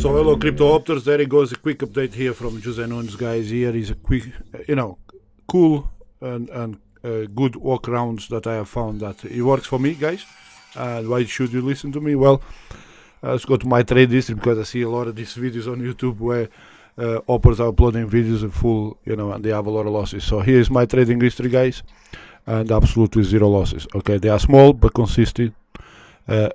So hello Cryptohoppers, there it goes, a quick update here from Jose Nunes, guys. Here is a quick, cool and good walkarounds that I have found that it works for me, guys. And why should you listen to me? Well, let's go to my trade history, because I see a lot of these videos on YouTube where hoppers are uploading videos in full, and they have a lot of losses. So here's my trading history, guys, and absolutely zero losses. Okay, they are small but consistent.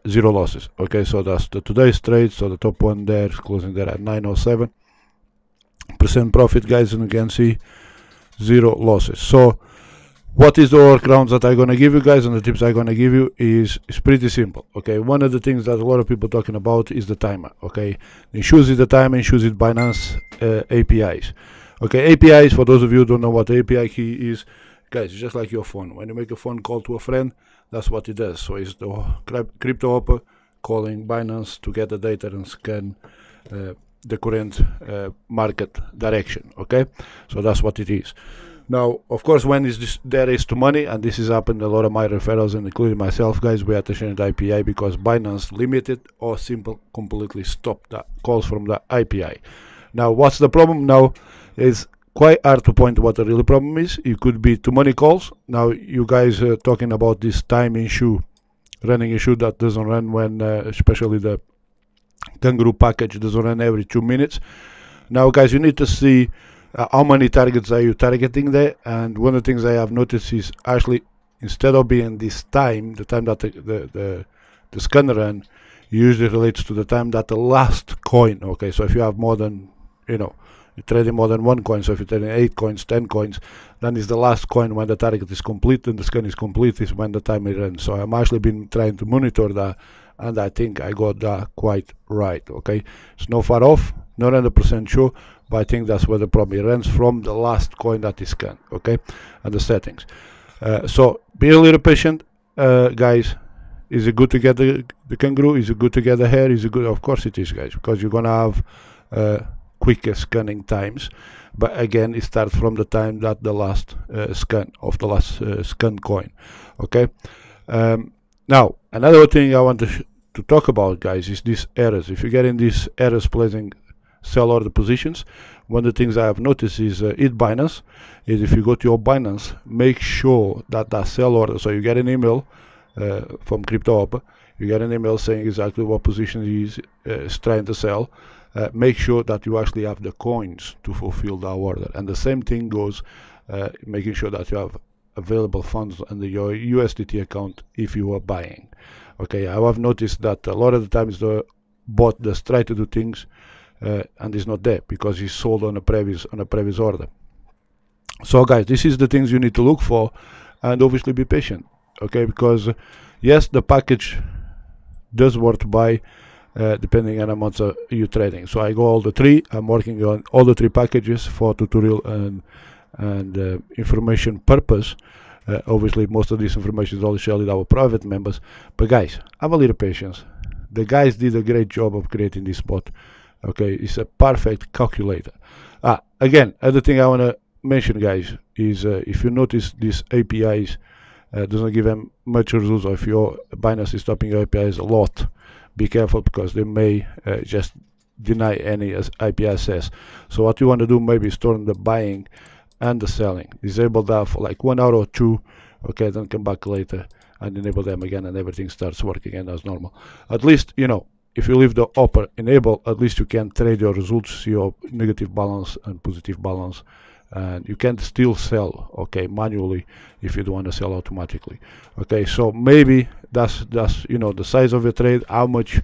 Zero losses. Okay, so that's the today's trade. So the top one there is closing there at 907% profit, guys, and you can see zero losses. So what is the workarounds that I'm gonna give you, guys, and the tips I'm gonna give you is pretty simple. Okay, one of the things that a lot of people talking about is the timer. Okay, choose it the timer and choose it Binance APIs. Okay, APIs, for those of you who don't know what API key is, guys, it's just like your phone. When you make a phone call to a friend, that's what it does. So it's the Cryptohopper calling Binance to get the data and scan the current market direction. Okay, so that's what it is. Now, of course, when there is to money, and this has happened a lot of my referrals, and including myself, guys, we had to change the API because Binance limited or completely stopped the calls from the API. Now, what's the problem now is quite hard to point what the real problem is. It could be too many calls. Now you guys are talking about this time issue, running issue that doesn't run when especially the kangaroo package doesn't run every 2 minutes. Now, guys, you need to see how many targets are you targeting there. And one of the things I have noticed is actually, instead of being this time, the time that the scan run usually relates to the time that the last coin. Okay, so if you have more than, you're trading more than one coin, so if you're trading 8 coins, 10 coins, then it's the last coin when the target is complete and the scan is complete is when the timer runs. So I'm actually been trying to monitor that, and I think I got that quite right. Okay, it's not far off, not 100% sure, but I think that's where the problem. It runs from the last coin that is scanned. Okay, and the settings. So be a little patient, guys. Is it good to get the kangaroo? Is it good to get the hare? Is it good? Of course it is, guys, because you're gonna have quicker scanning times, but again, it starts from the time that the last scan of the last scanned coin. Okay, now another thing I want to talk about, guys, is these errors. If you're getting these errors placing sell order positions, one of the things I have noticed is Binance is if you go to your Binance, make sure that sell order, so you get an email from Cryptohopper, you get an email saying exactly what position he is trying to sell. Make sure that you actually have the coins to fulfill that order, and the same thing goes making sure that you have available funds under your USDT account if you are buying. Okay, I have noticed that a lot of the times the bot does try to do things and is not there because he's sold on a previous order. So, guys, this is the things you need to look for, and obviously be patient. Okay, because yes, the package does work to buy depending on how much you're trading. So I go all the three. I'm working on all the 3 packages for tutorial and information purpose. Obviously, most of this information is all shared with our private members. But guys, have a little patience. The guys did a great job of creating this bot. Okay, it's a perfect calculator. Again, other thing I want to mention, guys, is if you notice these APIs doesn't give them much results, or if your Binance is stopping your APIs a lot, be careful, because they may just deny any IP access. So what you want to do maybe is turn the buying and the selling, disable that for like 1 hour or 2. Okay, then come back later and enable them again, and everything starts working again as normal. At least, if you leave the hopper enabled, at least you can trade your results, see your negative balance and positive balance, and you can still sell, okay, manually if you don't want to sell automatically. Okay, so maybe that's the size of your trade, how much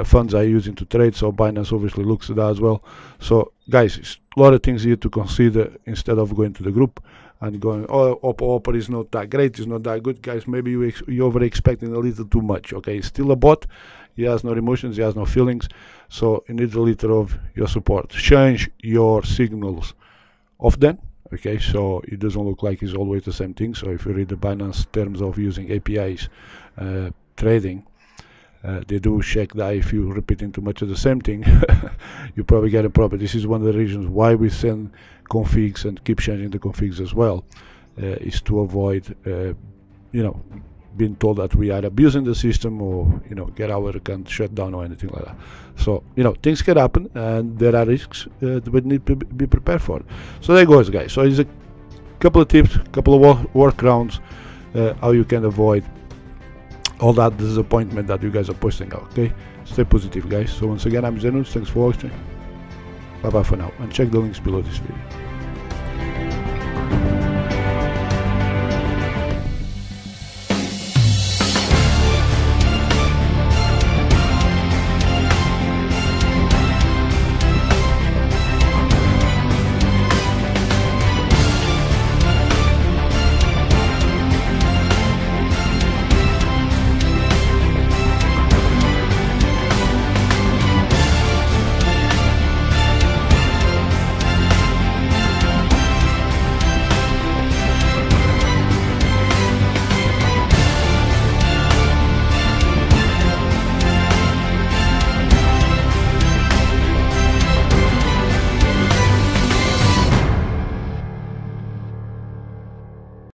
funds are you using to trade. So Binance obviously looks at that as well. So, guys, it's a lot of things here to consider instead of going to the group and going, oh, Hopper is not that great, it's not that good. Guys, maybe you're over expecting a little too much. Okay, it's still a bot. He has no emotions, he has no feelings, so you need a little of your support. Change your signals often. Okay, so it doesn't look like it's always the same thing. So if you read the Binance terms of using APIs trading, they do check that if you're repeating too much of the same thing, you probably get a problem. This is one of the reasons why we send configs and keep changing the configs as well, is to avoid been told that we are abusing the system, or get our account shut down or anything like that. So things can happen, and there are risks that we need to be prepared for. So there goes, guys. So it's a couple of tips, couple of workarounds, how you can avoid all that disappointment that you guys are posting out. Okay, stay positive, guys. So once again, I'm Zenus. Thanks for watching. Bye bye for now, and check the links below this video.